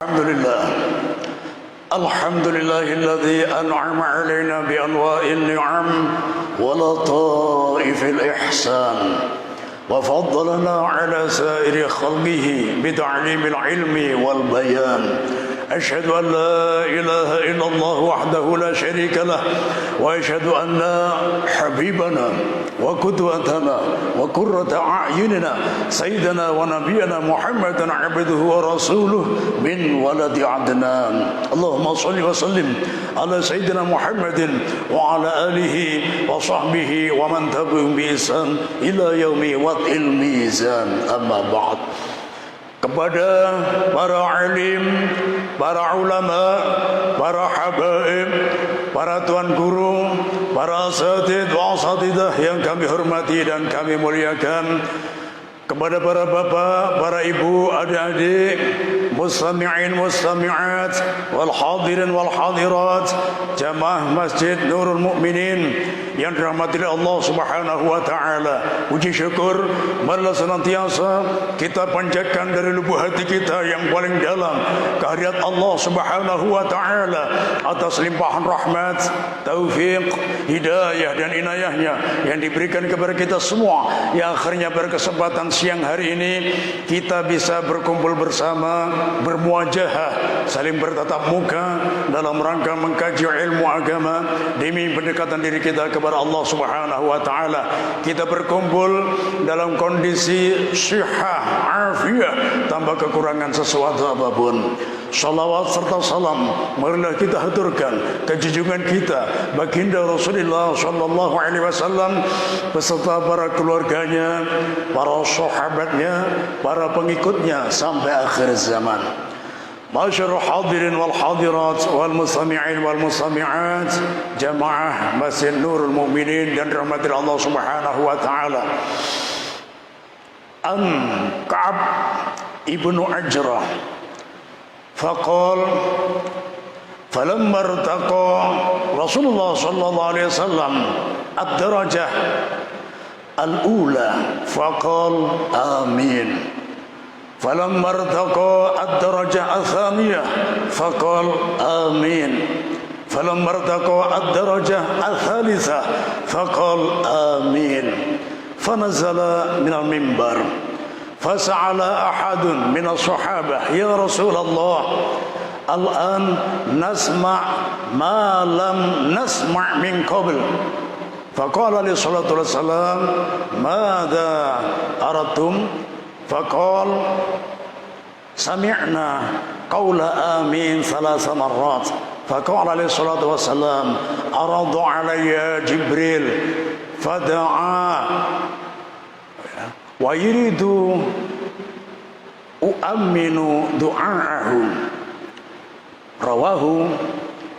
الحمد لله. الحمد لله الذي أنعم علينا بأنواع النعم ولطائف الإحسان وفضلنا على سائر خلقه بتعليم العلم والبيان. أشهد أن لا إله إلا الله وحده لا شريك له وأشهد أن حبيبنا وقدوتنا وقرة أعيننا سيدنا ونبينا محمدا عبده ورسوله من ولد عدنان. اللهم صل وسلم على سيدنا محمد وعلى آله وصحبه ومن تبعهم بإحسان إلى يوم وضع الميزان. أما بعد. Kepada para alim, para ulama, para habaib, para tuan guru, para asatidz wa asatidah yang kami hormati dan kami muliakan, kepada para bapak, para ibu, adik-adik, mustami'in, mustami'at, wal hadirin wal hadirat, jamaah Masjid Nurul Mukminin yang dirahmati oleh Allah Subhanahu wa taala. Puji syukur marilah senantiasa kita panjatkan dari lubuk hati kita yang paling dalam kehadirat Allah Subhanahu wa taala atas limpahan rahmat, taufik, hidayah dan inayahnya yang diberikan kepada kita semua, yang akhirnya berkesempatan siang hari ini kita bisa berkumpul bersama, bermuajahah, saling bertatap muka dalam rangka mengkaji ilmu agama demi pendekatan diri kita kepada Allah Subhanahu wa taala. Kita berkumpul dalam kondisi sihah, afiah, tanpa kekurangan sesuatu apapun. Salawat serta salam marilah kita haturkan kejunjungan kita baginda Rasulullah sallallahu alaihi wasallam beserta para keluarganya, para sahabatnya, para pengikutnya sampai akhir zaman. Masyarul hadirin wal hadirat wal mustami'in wal mustami'at, jamaah Masjid Nurul Mukminin dan rahmatil Allah Subhanahu wa taala. An Ka'ab ibnu Ajrah faqal falamma irtaqa Rasulullah sallallahu alaihi wasallam ad-darajah al-ula faqal amin. فلما ارتقى الدرجة الثانية فقال آمين. فلما ارتقى الدرجة الثالثة فقال آمين. فنزل من المنبر فسأل أحد من الصحابة يا رسول الله الآن نسمع ما لم نسمع من قبل. فقال عليه الصلاة والسلام ماذا أردتم؟ فقال سمعنا قول آمين 3 مرات. فقال عليه الصلاة والسلام عرض علي جبريل فدعا ويريد أؤمن دعاءه. رواه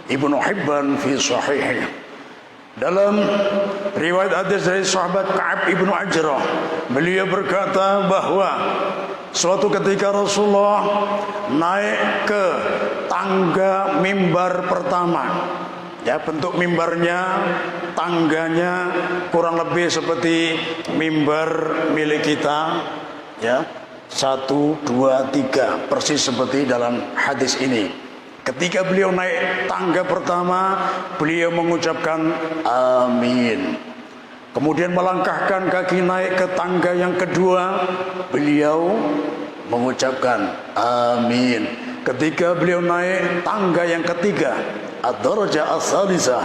Ibnu Hibban fi Sahihih. Dalam riwayat hadis dari sahabat Ka'ab ibnu Ajrah, beliau berkata bahwa suatu ketika Rasulullah naik ke tangga mimbar pertama. Ya, bentuk mimbarnya, tangganya kurang lebih seperti mimbar milik kita, ya, 1, 2, 3, persis seperti dalam hadis ini. Ketika beliau naik tangga pertama, beliau mengucapkan amin. Kemudian melangkahkan kaki naik ke tangga yang kedua, beliau mengucapkan amin. Ketika beliau naik tangga yang ketiga, ad-darajah as-salisah,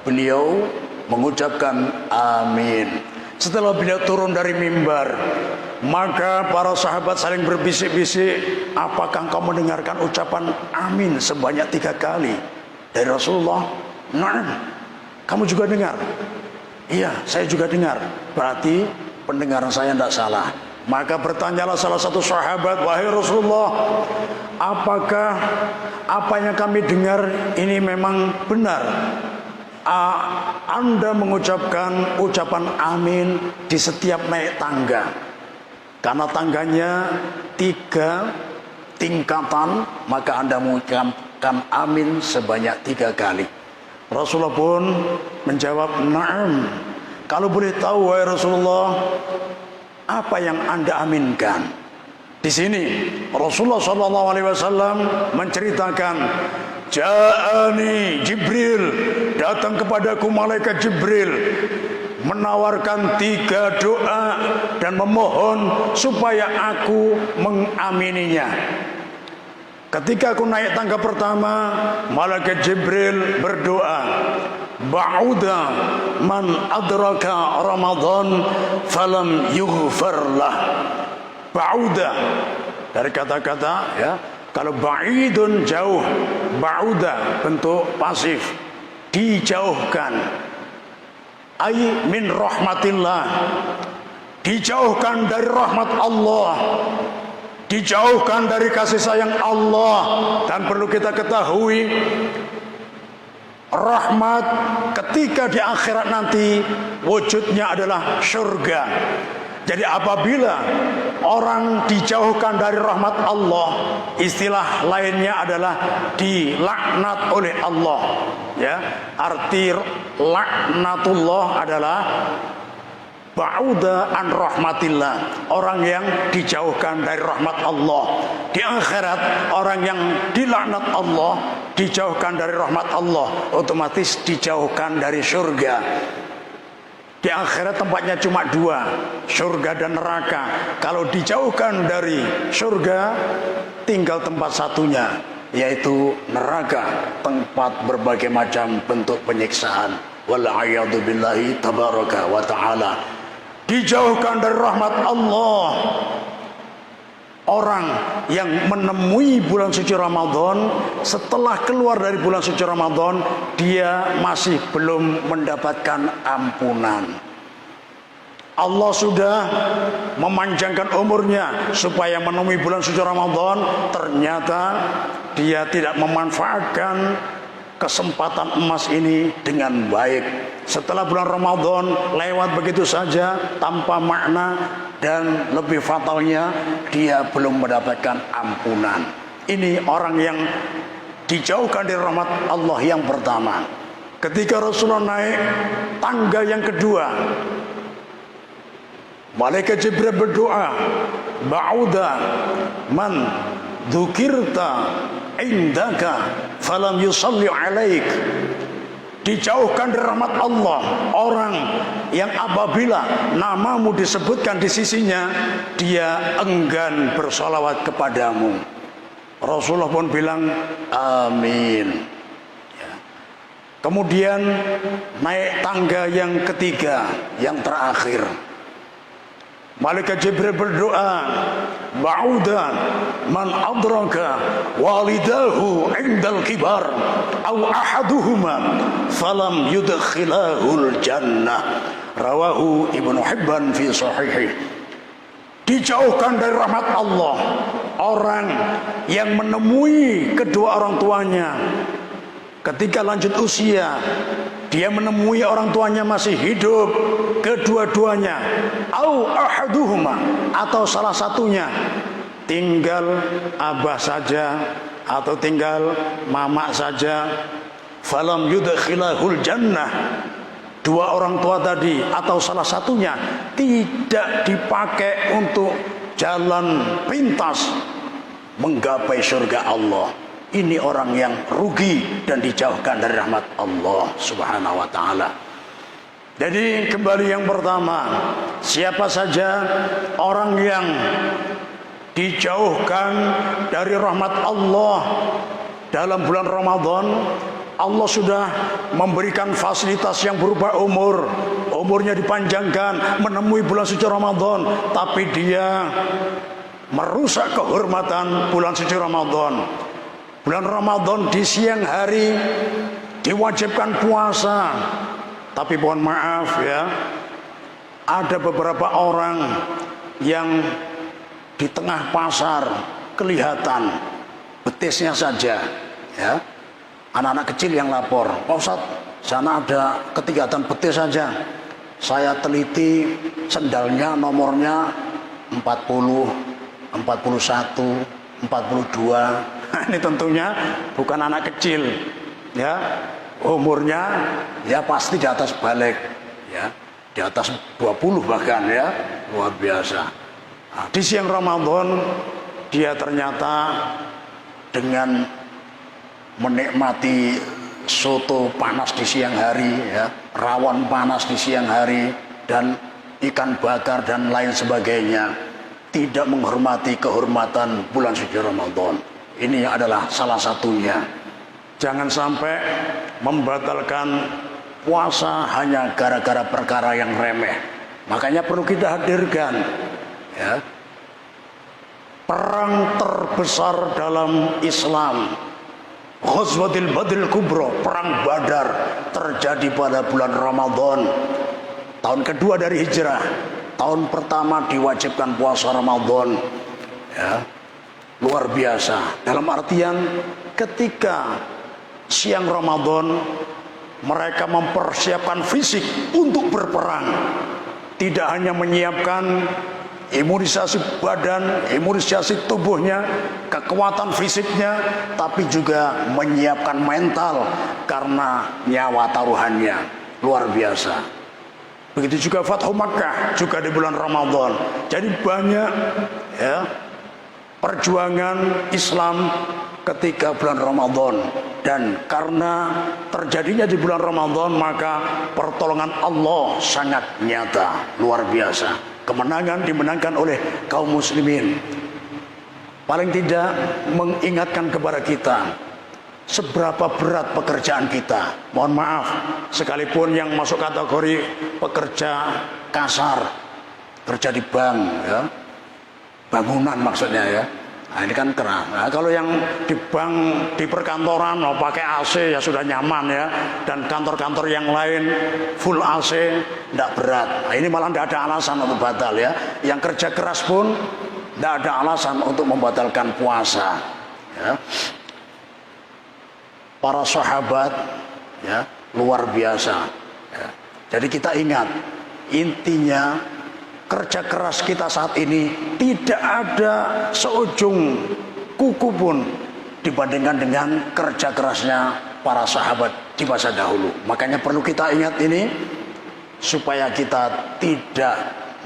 beliau mengucapkan amin. Setelah beliau turun dari mimbar, maka para sahabat saling berbisik-bisik, apakah engkau mendengarkan ucapan amin sebanyak 3 kali dari Rasulullah? Nah, kamu juga dengar? Iya, saya juga dengar. Berarti pendengaran saya tidak salah. Maka bertanyalah salah satu sahabat, wahai Rasulullah, apakah apa yang kami dengar ini memang benar? Anda mengucapkan ucapan amin di setiap naik tangga, karena tangganya 3 tingkatan, maka Anda mengucapkan amin sebanyak 3 kali. Rasulullah pun menjawab, na'am. Kalau boleh tahu wahai Rasulullah, apa yang Anda aminkan? Di sini Rasulullah SAW menceritakan, Ja'ani Jibril, datang kepadaku malaikat Jibril, menawarkan 3 doa dan memohon supaya aku mengamininya. Ketika aku naik tangga pertama, malaikat Jibril berdoa, Ba'uda man adraka Ramadan falam yughfar lah. Ba'uda dari kata-kata ya, kalau ba'idun jauh, ba'uda bentuk pasif, dijauhkan. Ai min rahmatillah, dijauhkan dari rahmat Allah, dijauhkan dari kasih sayang Allah. Dan perlu kita ketahui, rahmat ketika di akhirat nanti wujudnya adalah surga. Jadi apabila orang dijauhkan dari rahmat Allah, istilah lainnya adalah dilaknat oleh Allah. Ya, arti laknatullah adalah ba'uda an rahmatillah, orang yang dijauhkan dari rahmat Allah. Di akhirat orang yang dilaknat Allah, dijauhkan dari rahmat Allah, otomatis dijauhkan dari surga. Di akhirat tempatnya cuma 2, surga dan neraka. Kalau dijauhkan dari surga, tinggal tempat satunya, yaitu neraka, tempat berbagai macam bentuk penyiksaan. Wal'iyadu billahi tabaraka wa ta'ala. Dijauhkan dari rahmat Allah. Orang yang menemui bulan suci Ramadan, setelah keluar dari bulan suci Ramadan, dia masih belum mendapatkan ampunan. Allah sudah memanjangkan umurnya supaya menemui bulan suci Ramadan, ternyata dia tidak memanfaatkan kesempatan emas ini dengan baik. Setelah bulan Ramadan lewat begitu saja tanpa makna, dan lebih fatalnya dia belum mendapatkan ampunan. Ini orang yang dijauhkan dari rahmat Allah yang pertama. Ketika Rasulullah naik tangga yang kedua, malaikat Jibril berdoa, Ba'uda man dzukirta indaka falam yusalli alaik. Dijauhkan dari rahmat Allah orang yang apabila namamu disebutkan di sisinya, dia enggan bersolawat kepadamu. Rasulullah pun bilang amin. Ya. Kemudian naik tangga yang ketiga, yang terakhir, malaikat Jibril berdoa, Ba'uda man adraka walidahu indal kibar aw ahaduhuma falam yudkhilahul jannah. Rawahu Ibnu Hibban fi sahihih. Dijauhkan dari rahmat Allah orang yang menemui kedua orang tuanya ketika lanjut usia. Dia menemui orang tuanya masih hidup, kedua-duanya, au ahaduhuma, atau salah satunya, tinggal abah saja atau tinggal mama saja, falam yudkhilahul jannah. 2 orang tua tadi atau salah satunya tidak dipakai untuk jalan pintas menggapai surga Allah. Ini orang yang rugi dan dijauhkan dari rahmat Allah Subhanahu wa ta'ala. Jadi kembali yang pertama, siapa saja orang yang dijauhkan dari rahmat Allah dalam bulan Ramadan, Allah sudah memberikan fasilitas yang berupa umur. Umurnya dipanjangkan menemui bulan suci Ramadan, tapi dia merusak kehormatan bulan suci Ramadan. Bulan Ramadan di siang hari diwajibkan puasa, tapi mohon maaf ya, ada beberapa orang yang di tengah pasar kelihatan betisnya saja, ya. Anak-anak kecil yang lapor, Pak Ustadz, sana ada ketigatan betis saja. Saya teliti sendalnya nomornya 40, 41, 42. Ini tentunya bukan anak kecil, ya. Umurnya ya pasti di atas balik, ya, di atas 20 bahkan, ya, luar biasa. Nah, di siang Ramadan dia ternyata dengan menikmati soto panas di siang hari, ya, rawon panas di siang hari, dan ikan bakar dan lain sebagainya, tidak menghormati kehormatan bulan suci Ramadan. Ini adalah salah satunya. Jangan sampai membatalkan puasa hanya gara-gara perkara yang remeh. Makanya perlu kita hadirkan, ya, perang terbesar dalam Islam, Ghazwatul Badril Kubra, perang Badar, terjadi pada bulan Ramadan, tahun kedua dari hijrah. Tahun pertama diwajibkan puasa Ramadan, ya, luar biasa. Dalam artian ketika siang Ramadan mereka mempersiapkan fisik untuk berperang, tidak hanya menyiapkan imunisasi badan, imunisasi tubuhnya, kekuatan fisiknya, tapi juga menyiapkan mental karena nyawa taruhannya. Luar biasa. Begitu juga Fathu Makkah juga di bulan Ramadan. Jadi banyak, ya, perjuangan Islam ketika bulan Ramadan, dan karena terjadinya di bulan Ramadan maka pertolongan Allah sangat nyata, luar biasa. Kemenangan dimenangkan oleh kaum muslimin. Paling tidak mengingatkan kepada kita seberapa berat pekerjaan kita. Mohon maaf, sekalipun yang masuk kategori pekerja kasar, kerja di bank, ya, bangunan maksudnya, ya. Nah, ini kan keras. Nah, kalau yang di bank, di perkantoran, mau pakai AC ya sudah nyaman, ya. Dan kantor-kantor yang lain full AC, tidak berat. Nah, ini malah tidak ada alasan untuk batal, ya. Yang kerja keras pun tidak ada alasan untuk membatalkan puasa, ya. Para sahabat, ya, luar biasa, ya. Jadi kita ingat, intinya kerja keras kita saat ini tidak ada seujung kuku pun dibandingkan dengan kerja kerasnya para sahabat di masa dahulu. Makanya perlu kita ingat ini supaya kita tidak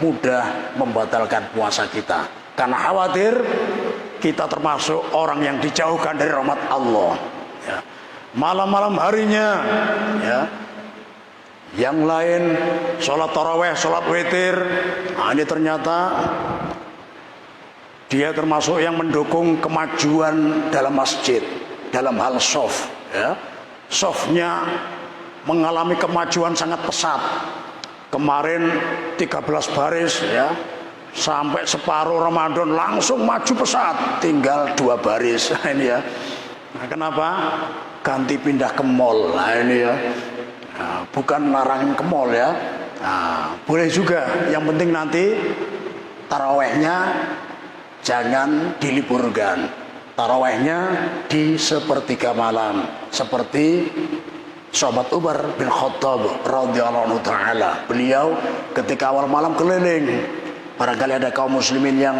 mudah membatalkan puasa kita, karena khawatir kita termasuk orang yang dijauhkan dari rahmat Allah, ya. Malam-malam harinya, ya, yang lain sholat taraweh, sholat witir. Nah, ini ternyata dia termasuk yang mendukung kemajuan dalam masjid dalam hal soft, ya. Softnya mengalami kemajuan sangat pesat. Kemarin 13 baris, ya, sampai separuh Ramadan langsung maju pesat, tinggal 2 baris. Nah, ini, ya. Nah, kenapa? Ganti pindah ke mall. Nah, ini, ya. Nah, bukan larangin ke mall, ya. Nah, boleh juga. Yang penting nanti tarawehnya jangan diliburkan. Tarawehnya di sepertiga malam, seperti sahabat Umar bin Khattab radhiyallahu taala. Beliau ketika awal malam keliling, barangkali ada kaum muslimin yang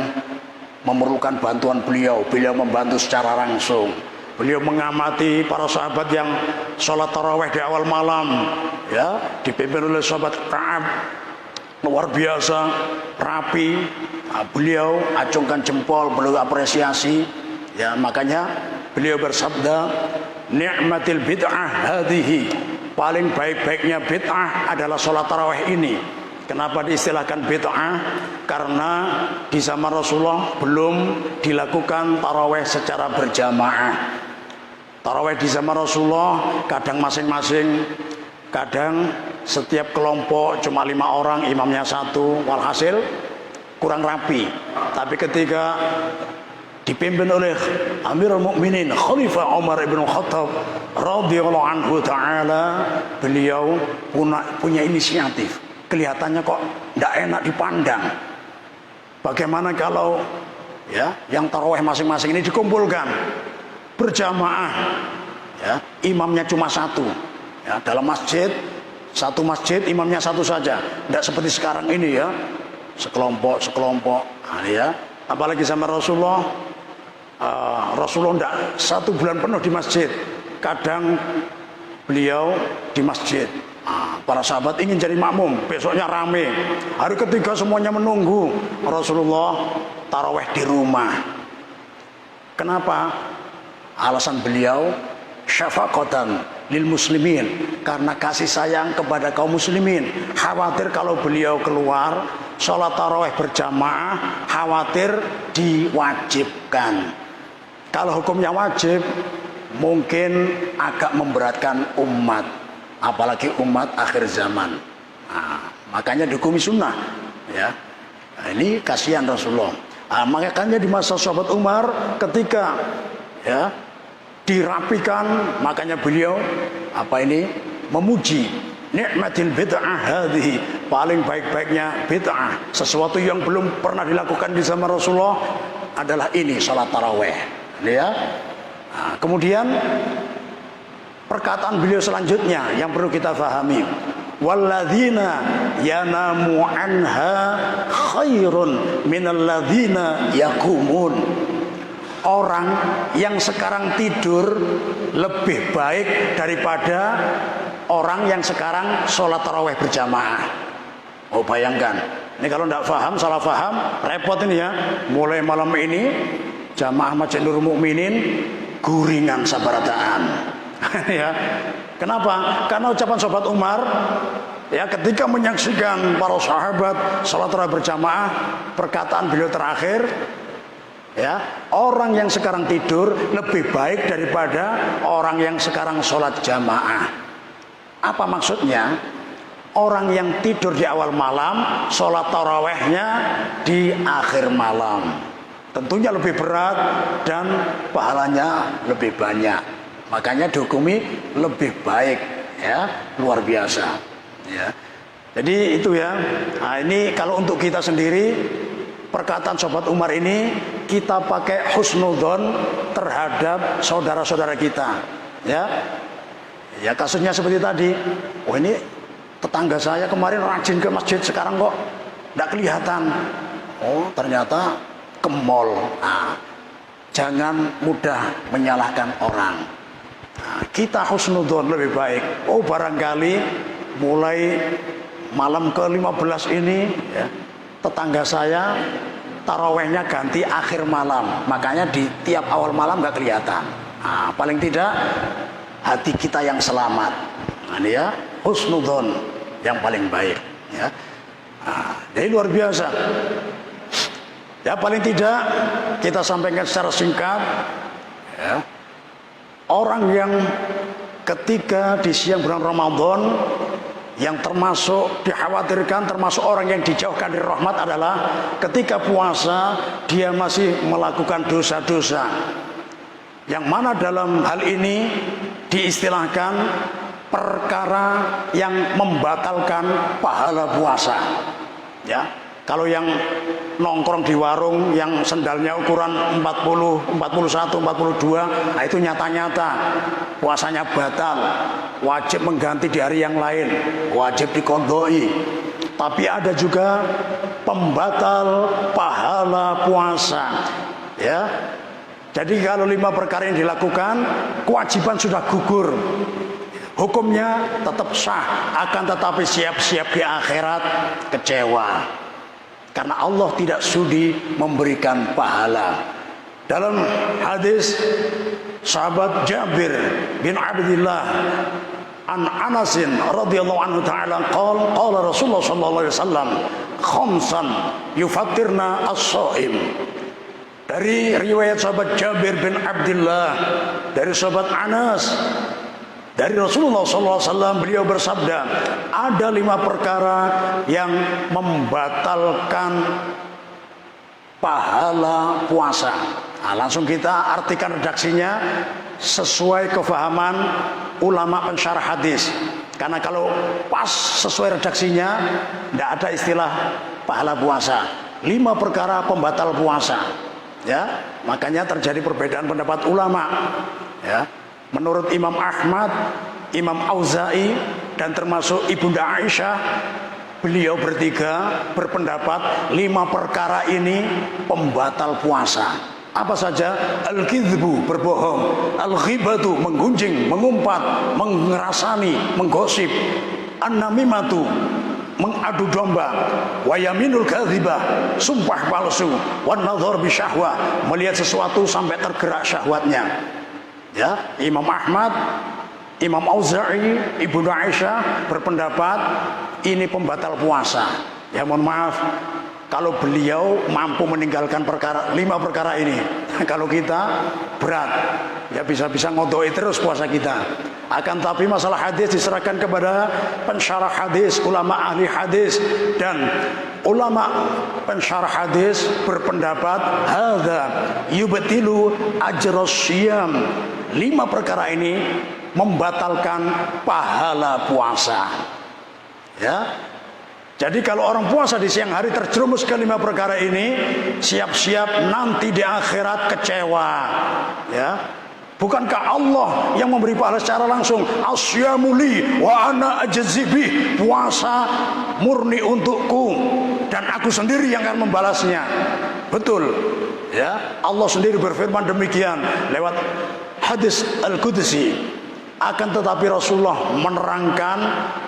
memerlukan bantuan beliau, beliau membantu secara langsung. Beliau mengamati para sahabat yang sholat taraweh di awal malam, ya, dipimpin oleh sahabat Ka'ab, luar biasa, rapi. Nah, beliau acungkan jempol, beliau apresiasi, ya. Makanya beliau bersabda, ni'matil bid'ah hadhihi, paling baik-baiknya bid'ah adalah sholat taraweh ini. Kenapa diistilahkan bid'ah? Karena di zaman Rasulullah belum dilakukan taraweh secara berjamaah. Taraweh di zaman Rasulullah kadang masing-masing, kadang setiap kelompok cuma 5 orang, imamnya 1, walhasil kurang rapi. Tapi ketika dipimpin oleh Amirul Mukminin Khalifah Umar bin Khattab radhiyallahu anhu taala, beliau punya inisiatif. Kelihatannya kok tidak enak dipandang. Bagaimana kalau, ya, yang taraweh masing-masing ini dikumpulkan berjamaah, ya, imamnya cuma 1, ya, dalam masjid, satu masjid imamnya 1 saja, tidak seperti sekarang ini, ya, sekelompok. Nah, ya, apalagi sama Rasulullah, Rasulullah tidak 1 bulan penuh di masjid, kadang beliau di masjid, Para sahabat ingin jadi makmum, besoknya rame. Hari ketiga semuanya menunggu Rasulullah taraweh di rumah. Kenapa? Alasan beliau syafaqatan lil muslimin, karena kasih sayang kepada kaum muslimin. Khawatir kalau beliau keluar sholat taraweh berjamaah, khawatir diwajibkan. Kalau hukumnya wajib mungkin agak memberatkan umat, apalagi umat akhir zaman. Nah, makanya dihukumi sunnah, ya. Nah, ini kasihan Rasulullah. Nah, makanya di masa sahabat Umar ketika ya dirapikan, makanya beliau memuji nikmatil bid'ah hadhihi, paling baik-baiknya bid'ah, sesuatu yang belum pernah dilakukan di zaman Rasulullah adalah ini, salat taraweh. Ya. Nah, kemudian perkataan beliau selanjutnya yang perlu kita pahami, walladzina yanamu anha khairun minalladzina yaqumun. Orang yang sekarang tidur lebih baik daripada orang yang sekarang sholat taraweh berjamaah. Oh, bayangkan, ini kalau tidak paham, salah paham, repot ini ya. Mulai malam ini jamaah Masjid Nurul Mukminin guringan sabarataan. Ya. Kenapa? Karena ucapan sahabat Umar ya ketika menyaksikan para sahabat sholat tarawih berjamaah, perkataan beliau terakhir, ya, orang yang sekarang tidur lebih baik daripada orang yang sekarang sholat jamaah. Apa maksudnya? Orang yang tidur di awal malam, sholat tarawehnya di akhir malam, tentunya lebih berat dan pahalanya lebih banyak. Makanya dihukumi lebih baik, ya, luar biasa. Ya. Jadi itu ya. Nah, ini kalau untuk kita sendiri, perkataan sahabat Umar ini kita pakai husnudzon terhadap saudara-saudara kita. Ya, ya kasusnya seperti tadi. Oh, ini tetangga saya kemarin rajin ke masjid, sekarang kok tidak kelihatan. Oh, ternyata ke mall. Nah, jangan mudah menyalahkan orang. Nah, kita husnudzon lebih baik. Oh, barangkali mulai malam ke-15 ini ya, tetangga saya tarawehnya ganti akhir malam, makanya di tiap awal malam nggak kelihatan. Nah, paling tidak hati kita yang selamat. Nah, ini ya husnudzon yang paling baik. Ya, nah, jadi luar biasa. Ya, paling tidak kita sampaikan secara singkat. Ya, orang yang ketika di siang bulan Ramadan yang termasuk dikhawatirkan, termasuk orang yang dijauhkan dari rahmat adalah ketika puasa dia masih melakukan dosa-dosa, yang mana dalam hal ini diistilahkan perkara yang membatalkan pahala puasa. Ya, kalau yang nongkrong di warung yang sendalnya ukuran 40, 41, 42, nah itu nyata-nyata puasanya batal, wajib mengganti di hari yang lain, wajib diqodhoi. Tapi ada juga pembatal pahala puasa. Ya, jadi kalau 5 perkara yang dilakukan, kewajiban sudah gugur, hukumnya tetap sah, akan tetapi siap-siap di akhirat kecewa, karena Allah tidak sudi memberikan pahala. Dalam hadis sahabat Jabir bin Abdullah an Anasin radhiyallahu anhu ta'ala qala Rasulullah sallallahu alaihi wasallam khamsan yufattirna as-shaim. Dari riwayat sahabat Jabir bin Abdullah dari sahabat Anas, dari Rasulullah SAW, beliau bersabda, ada 5 perkara yang membatalkan pahala puasa. Nah, langsung kita artikan redaksinya sesuai kefahaman ulama pensyarah hadis. Karena kalau pas sesuai redaksinya, tidak ada istilah pahala puasa. 5 perkara pembatal puasa. Ya, makanya terjadi perbedaan pendapat ulama. Ya. Menurut Imam Ahmad, Imam Auza'i, dan termasuk Ibunda Aisyah, beliau bertiga berpendapat 5 perkara ini pembatal puasa. Apa saja? Al-kidhbu, berbohong, al-ghibatu, menggunjing, mengumpat, mengerasani, menggosip, an-namimatu, mengadu domba, wa yaminul kadzibah, sumpah palsu, wan nadhar bi syahwah, melihat sesuatu sampai tergerak syahwatnya. Ya, Imam Ahmad, Imam Auza'i, Ibnu Aisyah berpendapat ini pembatal puasa. Ya mohon maaf kalau beliau mampu meninggalkan 5 perkara ini. Kalau kita berat, ya bisa-bisa ngodoi terus puasa kita. Akan tapi masalah hadis diserahkan kepada pensyarah hadis, ulama ahli hadis, dan ulama pensyarah hadis berpendapat hadza yubtilu ajras syiyam. 5 perkara ini membatalkan pahala puasa. Ya. Jadi kalau orang puasa di siang hari terjerumus ke 5 perkara ini, siap-siap nanti di akhirat kecewa. Ya. Bukankah Allah yang memberi pahala secara langsung? Asyamu li wa ana ajzi bih. Puasa murni untukku dan aku sendiri yang akan membalasnya. Betul. Ya, Allah sendiri berfirman demikian lewat hadis Al-Qudsi. Akan tetapi Rasulullah menerangkan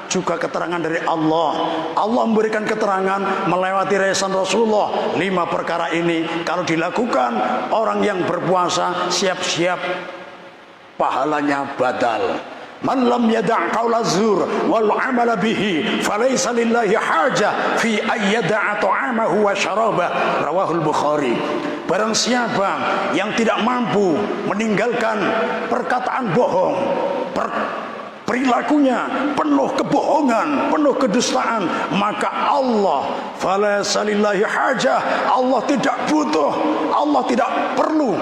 juga keterangan dari Allah. Allah memberikan keterangan melewati lisan Rasulullah. 5 perkara ini kalau dilakukan orang yang berpuasa, siap-siap pahalanya batal. Man lam yada' qaula zur wal 'amala bihi falaysa lillahi hajah fi ayyada'a ta'amahu wa syarabah. Rawahul Bukhari. Barang siapa yang tidak mampu meninggalkan perkataan bohong, perilakunya penuh kebohongan, penuh kedustaan, maka Allah falaysa lillahi hajah, Allah tidak butuh, Allah tidak perlu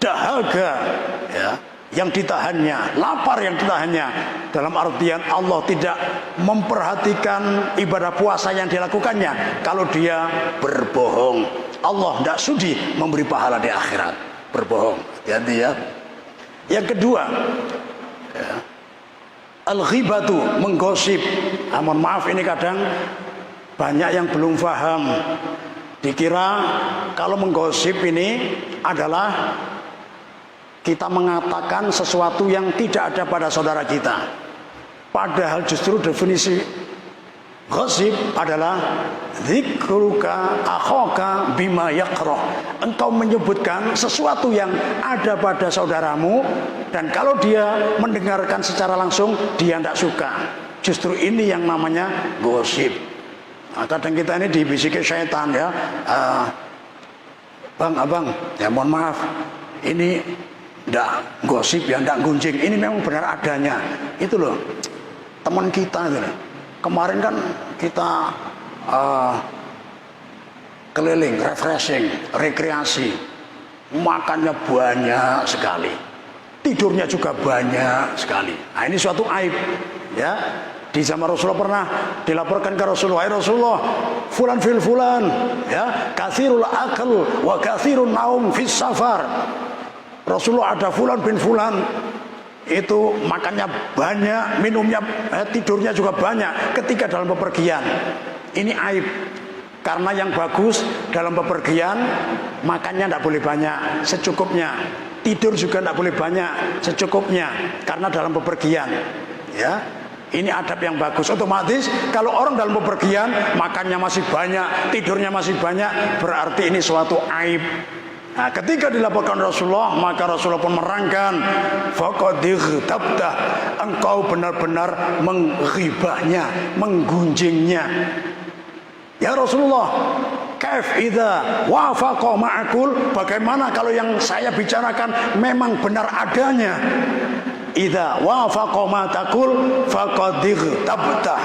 dahaga, ya, yang ditahannya, lapar yang ditahannya. Dalam artian Allah tidak memperhatikan ibadah puasa yang dilakukannya kalau dia berbohong. Allah tidak sudi memberi pahala di akhirat. Berbohong, hati-hati ya. Yang kedua, ya, al-ghibatu, menggosip. Mohon maaf ini kadang banyak yang belum paham. Dikira kalau menggosip ini adalah kita mengatakan sesuatu yang tidak ada pada saudara kita. Padahal justru definisi ghosip adalah dzikruka akhaka bima yakrah. Engkau menyebutkan sesuatu yang ada pada saudaramu, dan kalau dia mendengarkan secara langsung dia tidak suka. Justru ini yang namanya gosip. Nah, kadang kita ini dibisiki syaitan ya, bang, abang, ya mohon maaf, ini ndak gosip ya, ndak gunjing, ini memang benar adanya. Itu loh teman kita itu. Kemarin kan kita keliling, refreshing, rekreasi, makannya banyak sekali, tidurnya juga banyak sekali. Nah, ini suatu aib ya. Di zaman Rasulullah pernah dilaporkan ke Rasulullah, Rasulullah, fulan fil fulan, ya, katsirul akal wa katsirun naum fis safar. Rasulullah ada fulan bin fulan, itu makannya banyak, minumnya, tidurnya juga banyak ketika dalam bepergian. Ini aib. Karena yang bagus dalam bepergian, makannya tidak boleh banyak, secukupnya. Tidur juga tidak boleh banyak, secukupnya. Karena dalam bepergian, ya. Ini adab yang bagus. Otomatis kalau orang dalam bepergian makannya masih banyak, tidurnya masih banyak, berarti ini suatu aib. Nah, ketika dilaporkan Rasulullah, maka Rasulullah pun merangkan, faqad ightabta, engkau benar-benar menghibahnya, menggunjingnya. Ya Rasulullah, kaif idza wafaqa ma'akul, bagaimana kalau yang saya bicarakan memang benar adanya? Idza wafaqa ma taqul faqad ightabta.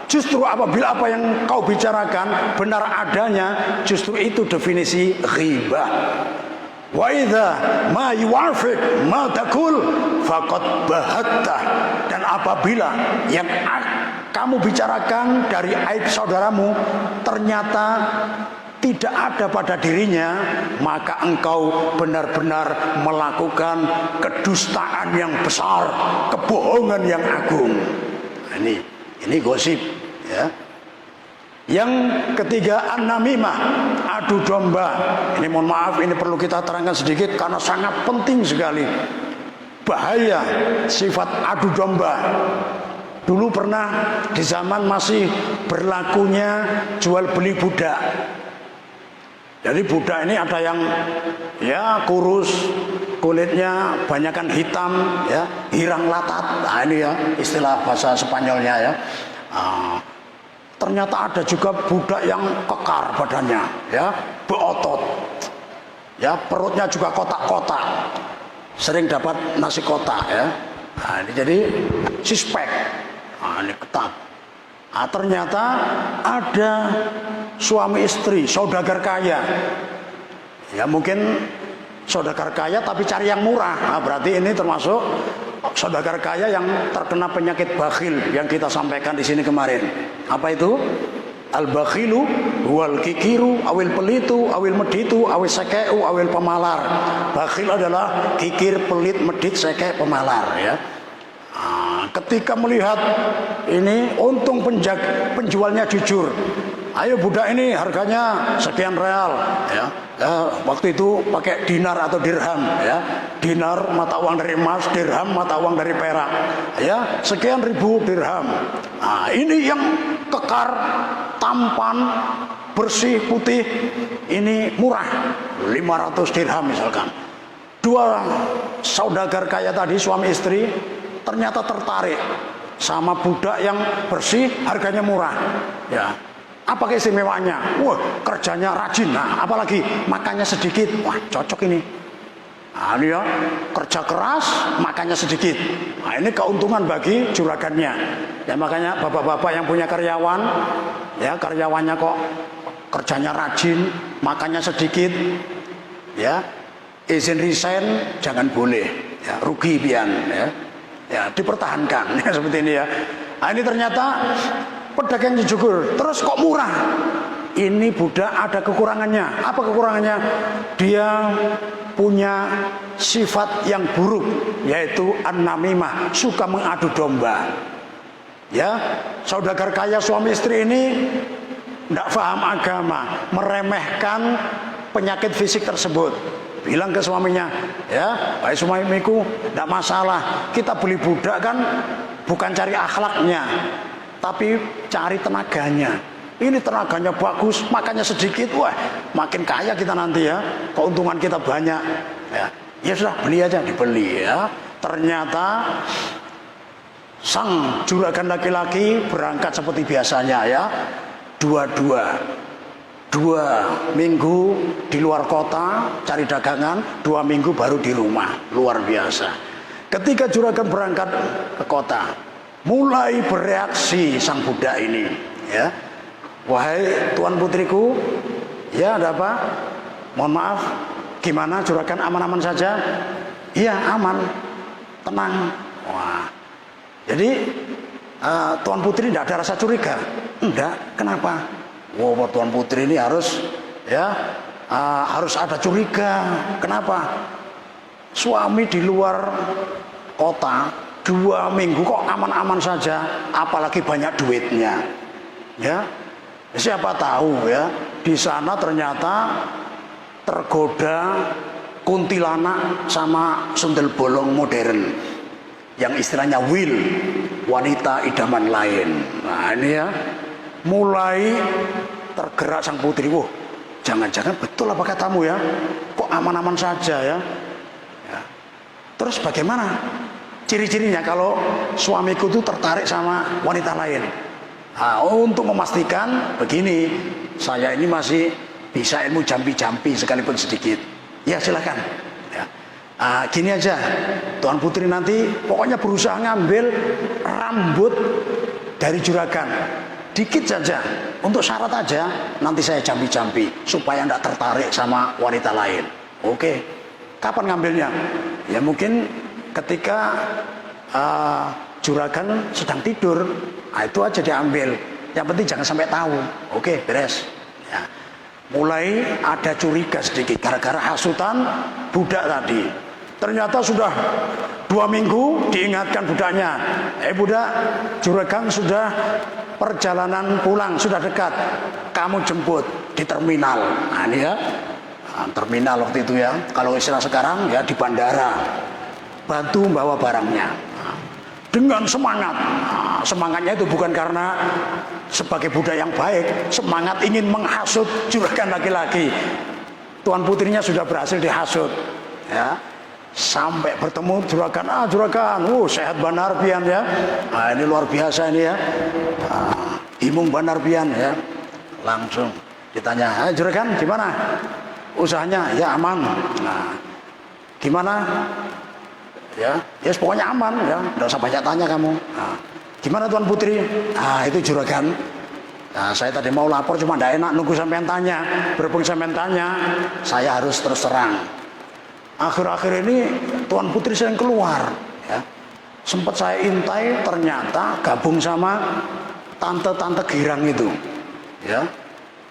Justru apabila apa yang kau bicarakan benar adanya, justru itu definisi ghibah. Wa idza ma yuwafiq ma taqul faqad bahatta. Dan apabila yang kamu bicarakan dari aib saudaramu ternyata tidak ada pada dirinya, maka engkau benar-benar melakukan kedustaan yang besar, kebohongan yang agung. Ini gosip, ya. Yang ketiga, an-namimah, adu domba. Ini mohon maaf, ini perlu kita terangkan sedikit karena sangat penting sekali. bahaya sifat adu domba. Dulu pernah di zaman masih berlakunya jual beli budak. Jadi budak ini ada yang ya kurus, kulitnya banyakan hitam, ya hirang latat. Nah, ini ya istilah bahasa Spanyolnya ya. Ternyata ada juga budak yang kekar badannya, ya berotot, ya perutnya juga kotak-kotak, sering dapat nasi kotak ya. Nah, ini jadi suspek. Nah, ini ketat. Nah, ternyata ada suami istri, saudagar kaya. Ya mungkin saudagar kaya tapi cari yang murah. Nah, berarti ini termasuk saudagar kaya yang terkena penyakit bakhil yang kita sampaikan di sini kemarin. Apa itu? Al-bakhilu wal kikiru awil pelitu awil meditu awil sekeu awil pemalar. Bakhil adalah kikir, pelit, medit, seke, pemalar ya. Ketika melihat ini untung penjualnya jujur, ayo budak ini harganya sekian real ya. Waktu itu pakai dinar atau dirham ya. Dinar mata uang dari emas, dirham mata uang dari perak ya, sekian ribu dirham. Nah, ini yang kekar, tampan, bersih, putih, ini murah 500 dirham misalkan. Dua saudagar kaya tadi suami istri ternyata tertarik sama budak yang bersih, harganya murah ya. Apa keistimewaannya? Wah, kerjanya rajin. Nah, apalagi makannya sedikit. Wah, cocok ini. Nah, ini ya, kerja keras, makannya sedikit. Nah, ini keuntungan bagi juragannya. Ya makanya bapak-bapak yang punya karyawan, ya karyawannya kok kerjanya rajin, makannya sedikit, ya izin resign jangan boleh, ya rugi pian, ya dipertahankan, ya seperti ini ya. Nah, ini ternyata pedagang jujur, terus kok murah? Ini budak ada kekurangannya. Apa kekurangannya? Dia punya sifat yang buruk, yaitu an-namimah, suka mengadu domba. Ya, saudagar kaya suami istri ini tidak paham agama, meremehkan penyakit fisik tersebut. Bilang ke suaminya, ya, baik suamiku, tidak masalah. Kita beli budak kan bukan cari akhlaknya, tapi cari tenaganya. Ini tenaganya bagus, makannya sedikit, wah, makin kaya kita nanti ya. Keuntungan kita banyak. Ya sudah, beli aja, dibeli ya. Ternyata sang juragan laki-laki berangkat seperti biasanya ya. Dua minggu di luar kota cari dagangan, 2 minggu baru di rumah. Luar biasa. Ketika juragan berangkat ke kota, mulai bereaksi sang budak ini ya. Wahai tuan putriku, ya ada apa? Mohon maaf, gimana juragan, aman-aman saja? Iya aman, tenang. Wah, jadi tuan putri tidak ada rasa curiga? Enggak, kenapa? Wow, tuan putri ini harus ya harus ada curiga. Kenapa? Suami di luar kota 2 minggu kok aman-aman saja, apalagi banyak duitnya. Ya, siapa tahu ya di sana ternyata tergoda kuntilanak sama sundel bolong modern yang istilahnya will, wanita idaman lain. Nah ini ya, mulai tergerak sang putri. Wah, jangan-jangan betul apa katamu ya, kok aman-aman saja ya. Terus bagaimana ciri-cirinya kalau suamiku itu tertarik sama wanita lain? Nah, untuk memastikan begini, saya ini masih bisa ilmu jampi-jampi sekalipun sedikit. Ya silakan. Ya. Gini aja, tuan putri nanti pokoknya berusaha ngambil rambut dari juragan, dikit saja, untuk syarat aja. Nanti saya jampi-jampi supaya tidak tertarik sama wanita lain. Oke. Kapan ngambilnya? Ya mungkin ketika juragan sedang tidur. Nah, itu aja diambil. Yang penting jangan sampai tahu. Oke, beres. Ya. Mulai ada curiga sedikit gara-gara hasutan budak tadi. Ternyata sudah 2 minggu diingatkan budaknya. Budak, juragan sudah perjalanan pulang, sudah dekat. Kamu jemput di terminal. Nah ini ya, terminal waktu itu ya. Kalau istilah sekarang ya di bandara. bantu membawa barangnya dengan semangat. Semangatnya itu bukan karena sebagai budak yang baik, semangat ingin menghasut juragan laki-laki. Tuan putrinya sudah berhasil dihasut, ya. Sampai bertemu juragan, juragan, sehat benar pian ya. Ini luar biasa ini ya. Imung benar pian ya. Langsung ditanya, juragan gimana? Usahanya? Ya aman. Nah, gimana? Ya, pokoknya aman ya. Tidak usah banyak tanya kamu. Nah, gimana Tuan Putri? Itu juragan. Nah, saya tadi mau lapor cuma tidak enak nunggu sampean tanya. Berhubung sampean tanya, saya harus terus terang. Akhir-akhir ini Tuan Putri sering keluar ya. Sempat saya intai, ternyata gabung sama tante-tante girang itu ya.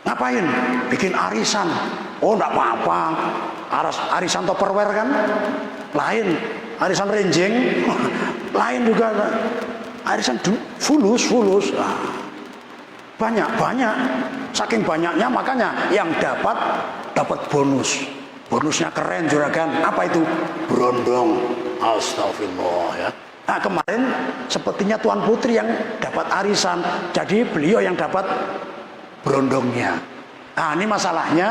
Ngapain? Bikin arisan. Oh enggak apa-apa, arisan Tupperware kan lain, arisan renjeng lain juga, arisan fulus banyak, saking banyaknya makanya yang dapat bonusnya keren juragan. Apa itu? Brondong. Astagfirullah ya. Nah kemarin sepertinya Tuan Putri yang dapat arisan, jadi beliau yang dapat brondongnya. Nah ini masalahnya,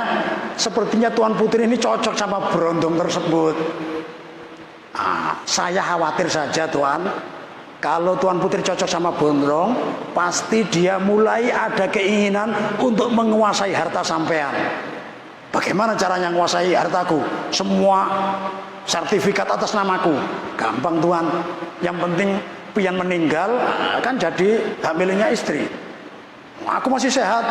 sepertinya Tuan Putri ini cocok sama brondong tersebut. Saya khawatir saja Tuan, kalau Tuan Putri cocok sama brondong, pasti dia mulai ada keinginan untuk menguasai harta sampean. Bagaimana caranya menguasai hartaku? Semua sertifikat atas namaku. Gampang Tuan. Yang penting pian meninggal kan jadi hak miliknya istri. Aku masih sehat.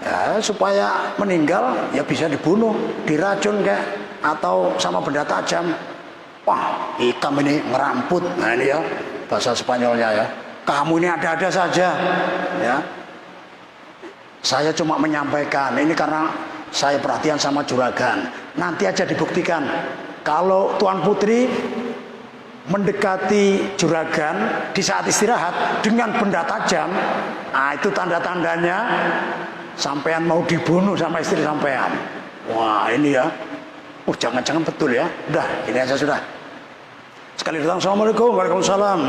Ya, supaya meninggal ya bisa dibunuh, diracun kayak atau sama benda tajam. Wah, hitam ini ngeramput. Nah ini ya bahasa Spanyolnya ya. Kamu ini ada-ada saja. Ya. Saya cuma menyampaikan ini karena saya perhatian sama juragan. Nanti aja dibuktikan. Kalau Tuan Putri mendekati juragan di saat istirahat dengan benda tajam, itu tanda-tandanya sampean mau dibunuh sama istri sampean. Wah ini ya. Jangan-jangan betul ya. Udah, ini aja sudah. Sekali datang, assalamualaikum, waalaikumsalam.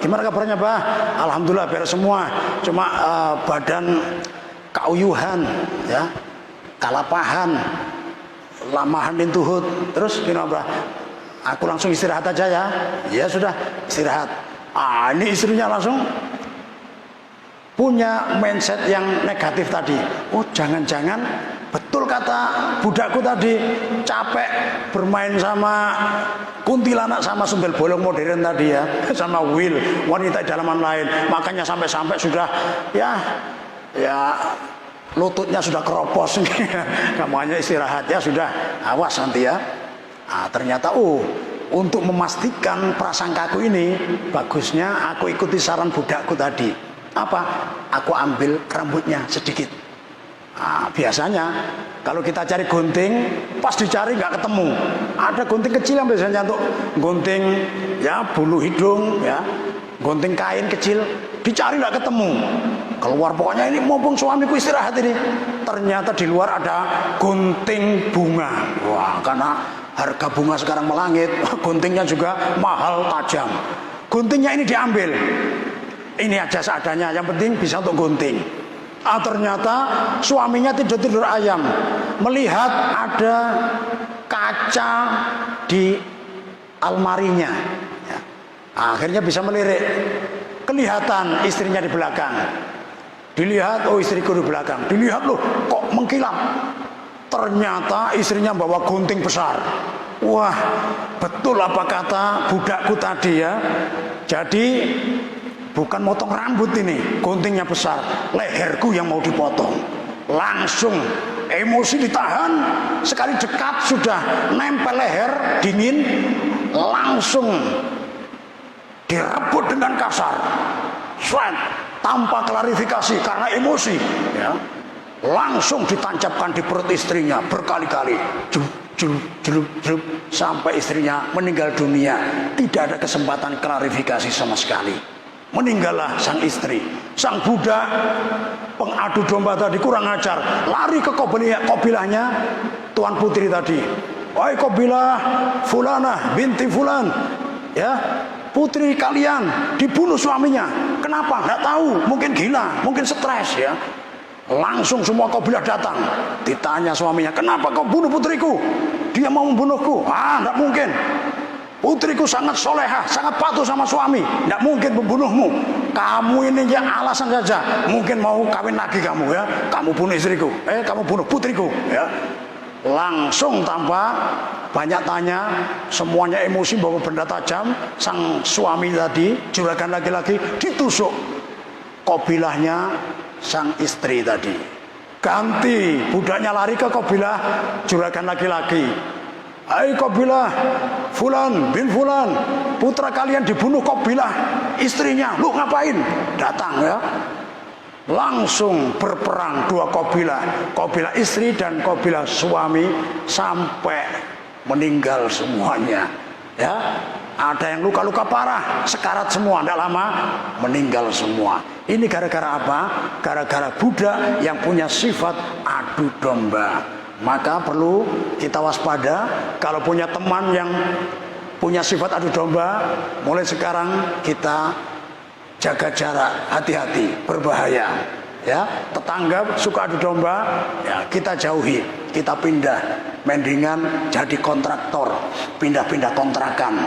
Gimana kabarnya Pak? Alhamdulillah beres semua. Cuma badan kauyuhan ya, kalapahan, lamahan intuhut. Terus gimana Pak? Aku langsung istirahat aja ya. Ya sudah, istirahat. Ini istrinya langsung punya mindset yang negatif tadi. Oh jangan-jangan betul kata budakku tadi, capek bermain sama kuntilanak sama sundel bolong modern tadi ya, sama Will, wanita idaman lain. Makanya sampai-sampai sudah ya lututnya sudah keropos. Namanya istirahat ya sudah, awas nanti ya. Ternyata untuk memastikan prasangkaku ini, bagusnya aku ikuti saran budakku tadi. Apa? Aku ambil rambutnya sedikit. Biasanya kalau kita cari gunting, pas dicari nggak ketemu. Ada gunting kecil yang biasanya untuk gunting ya bulu hidung ya, gunting kain kecil, dicari nggak ketemu. Keluar pokoknya ini mumpung suamiku istirahat ini. Ternyata di luar ada gunting bunga. Wah, karena harga bunga sekarang melangit, guntingnya juga mahal tajam. Guntingnya ini diambil. Ini aja seadanya, yang penting bisa untuk gunting. Ternyata suaminya tidur ayam, melihat ada kaca di almarinya ya. Akhirnya bisa melirik, kelihatan istrinya di belakang. Dilihat, istriku di belakang. Dilihat loh, kok mengkilap. Ternyata istrinya bawa gunting besar. Wah, betul apa kata budakku tadi ya. Jadi bukan motong rambut ini, guntingnya besar, leherku yang mau dipotong. Langsung emosi ditahan, sekali dekat sudah nempel leher, dingin, langsung direbut dengan kasar. Sweat, tanpa klarifikasi karena emosi ya. Langsung ditancapkan di perut istrinya berkali-kali. Jeluk, sampai istrinya meninggal dunia. Tidak ada kesempatan klarifikasi sama sekali. Meninggallah sang istri. Sang budak pengadu domba tadi kurang ajar, lari ke kobilahnya Tuan Putri tadi. Wahai kobilah Fulanah binti Fulan, ya, putri kalian dibunuh suaminya. Kenapa? Nggak tahu, mungkin gila, mungkin stres ya. Langsung semua kabilah datang. Ditanya suaminya, kenapa kau bunuh putriku? Dia mau membunuhku. Nggak mungkin. Putriku sangat solehah, sangat patuh sama suami. Nggak mungkin membunuhmu. Kamu ini ya alasan saja. Mungkin mau kawin lagi kamu ya. Kamu bunuh istriku. Kamu bunuh putriku ya. Langsung tanpa banyak tanya, semuanya emosi bawa benda tajam. Sang suami tadi, juragan laki-laki, ditusuk kabilahnya sang istri tadi. Ganti, budaknya lari ke kabilah juragan laki-laki. Hai kabilah Fulan bin Fulan, putra kalian dibunuh kabilah istrinya. Lu ngapain? Datang ya. Langsung berperang dua kabilah istri dan kabilah suami, sampai meninggal semuanya ya. Ada yang luka-luka parah, sekarat semua, tidak lama meninggal semua. Ini gara-gara apa? Gara-gara budak yang punya sifat adu domba. Maka perlu kita waspada. Kalau punya teman yang punya sifat adu domba, mulai sekarang kita jaga jarak, hati-hati, berbahaya ya. Tetangga suka adu domba ya, kita jauhi, kita pindah. Mendingan jadi kontraktor, pindah-pindah kontrakan,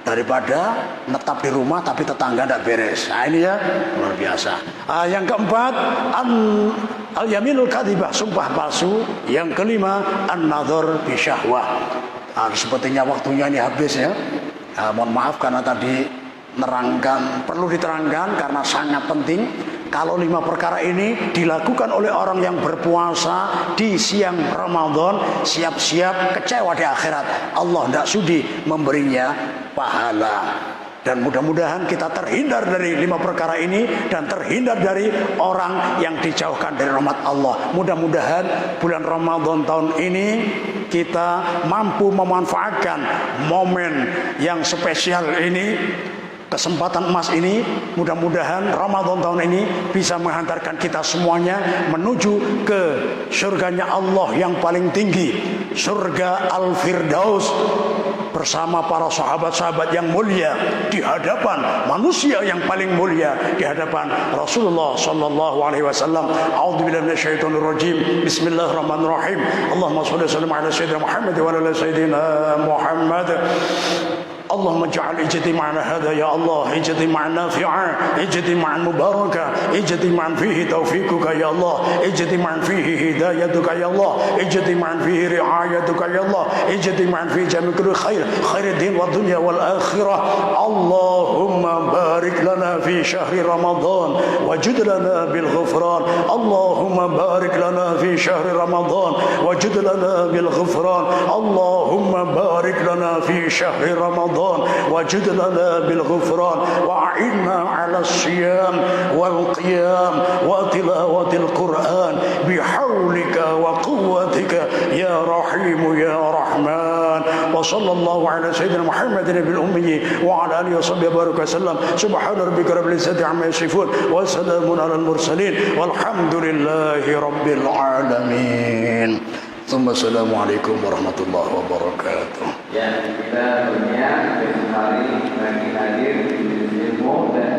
daripada netap di rumah tapi tetangga tidak beres. Nah ini ya luar biasa. Yang keempat, al-yaminul kadhibah, sumpah palsu. Yang kelima, an-nadhar bi syahwah. Sepertinya waktunya ini habis ya. Mohon maaf karena tadi perlu diterangkan karena sangat penting. Kalau 5 perkara ini dilakukan oleh orang yang berpuasa di siang Ramadan, siap-siap kecewa di akhirat. Allah tidak sudi memberinya pahala. Dan mudah-mudahan kita terhindar dari 5 perkara ini dan terhindar dari orang yang dijauhkan dari rahmat Allah. Mudah-mudahan bulan Ramadan tahun ini kita mampu memanfaatkan momen yang spesial ini, kesempatan emas ini. Mudah-mudahan Ramadan tahun ini bisa menghantarkan kita semuanya menuju ke surganya Allah yang paling tinggi, surga Al-Firdaus, bersama para sahabat-sahabat yang mulia di hadapan manusia yang paling mulia, di hadapan Rasulullah sallallahu alaihi wasallam. A'udzubillahi minasyaitonir rajim. Bismillahirrahmanirrahim. Allahumma shalli wa sallim ala sayyidina Muhammad wa ala sayyidina Muhammad. اللهم اجعل اجتماعنا هذا يا الله اجتماعا نافعا، اجتماعا مباركا، اجتماعا فيه توفيقك يا الله، اجتماعا فيه هدايتك يا الله، اجتماعا فيه رعايتك يا الله، اجتماعا فيه جميع كل خير الدين والدنيا والآخرة. اللهم بارك لنا في شهر رمضان وجد لنا بالغفران. اللهم بارك لنا في شهر رمضان وجد لنا بالغفران. اللهم بارك لنا في شهر رمضان وجد لنا بالغفران وأعنا على الصيام والقيام وتلاوة القرآن بحولك وقوتك يا رحيم يا رحمن. وصلى الله على سيدنا محمد النبي الأمي وعلى آله وصحبه وبارك وسلم. سبحان ربك رب العزة عما يصفون وسلام على المرسلين والحمد لله رب العالمين. Assalamualaikum warahmatullahi wabarakatuh. Ya, kita dunia hari lagi hadir di ilmu dan